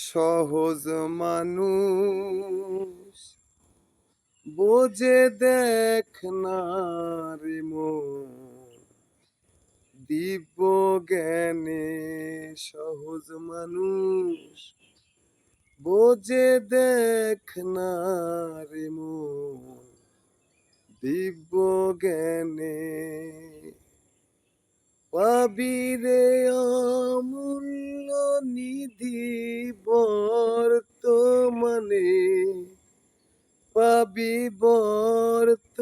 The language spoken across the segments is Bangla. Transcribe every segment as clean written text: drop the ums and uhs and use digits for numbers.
সহজ মানুষ বোঝে দেখ না রে মন, দিব্য জ্ঞানে সহজ মানুষ বোঝে দেখ না রে মন, দিব্য জ্ঞানে পাবি রে অমূল্য নিধি বর্তমানে, পাবি বর্তমানে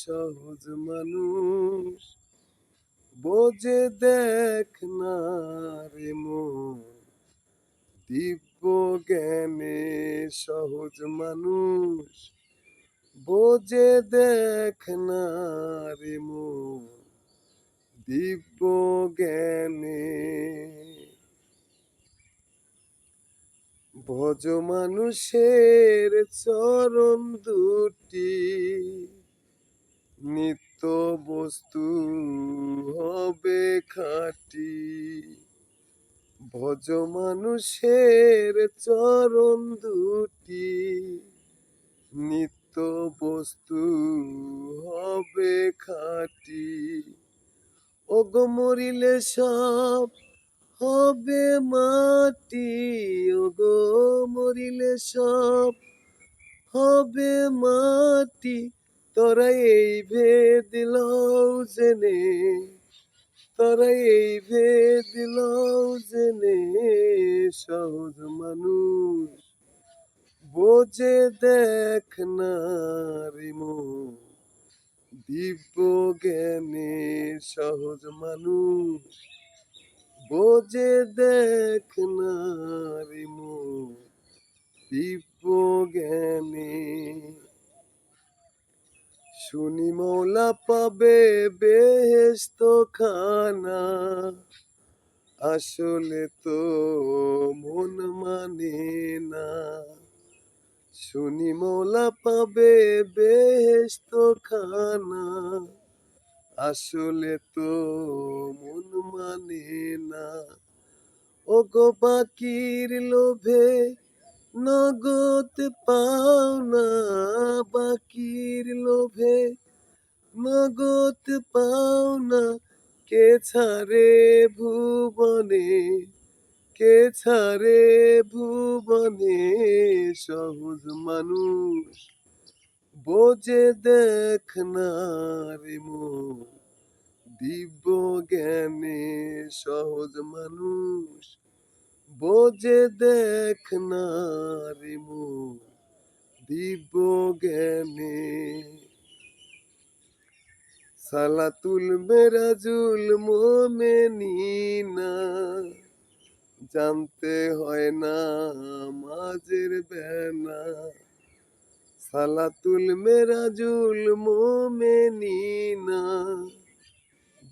সহজ মানুষ বোঝে দেখ না রে মন, দিব্য জ্ঞানে সহজ মানুষ বোঝে দেখ না রে মন, দিব্য জ্ঞানে। ভজ মানুষের চরণ দুটি নিত্য বস্তু হবে খাঁটি, ভজ মানুষের চরণ দুটি নিত্য বস্তু হবে খাঁটি। ওগো মরিলে সব হবে মাটি, ওগো মরিলে সব হবে মাটি, তোরা এই ভেদ লও জেনে, তোরা এই ভেদ লও জেনে সহজ মানুষ বোঝে দেখ না রে মন, দিব্য জ্ঞানে সহজ মানুষ বোঝে দেখ না রে মন, দিব্য জ্ঞানে। শুনি মৌলা পাবে বেহেশত খানা, আসলে তো মন মানে না। শুনি মৌলা পাবে বেহেশত খানা, আসলে তো মন মানে না। ওগো বাকির লোভে নগদ পাও না, বাকির লোভে নগদ পাও না, কে ছাড়ে ভুবনে, কে ছাড়ে ভুবনে সহজ মানুষ বোঝে দেখ না রে মন, দিব্য জ্ঞানে সহজ মানুষ বোঝে দেখ না রে মন, দিব্য জ্ঞানে। সালাতুল মেরাজুল মোমেনিনা, জানতে হয় না মাঝের বেনা। সালাতুল মেরাজুল মোমেনিনা,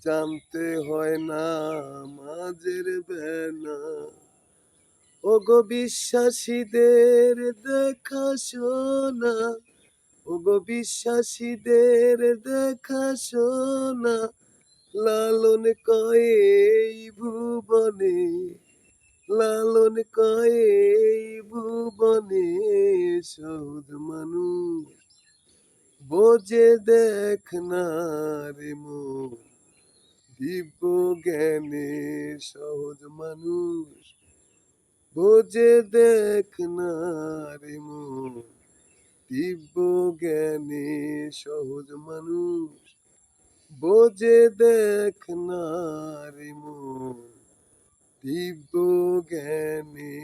জানতে হয় না মাঝের বেনা। ওগো বিশ্বাসীদের দেখা শোনা, ওগো বিশ্বাসীদের দেখা শোনা, লালন কয়ে এই ভুবনে, লালন কয়ে এই ভুবনে সহজ মানুষ বোঝে দেখ না রে মন, দিব্য জ্ঞানে সহজ মানুষ বোঝে দেখ না রে মন, দিব্য জ্ঞানে সহজ মানুষ বোঝে দেখ না রে মন, দিব্য জ্ঞানে।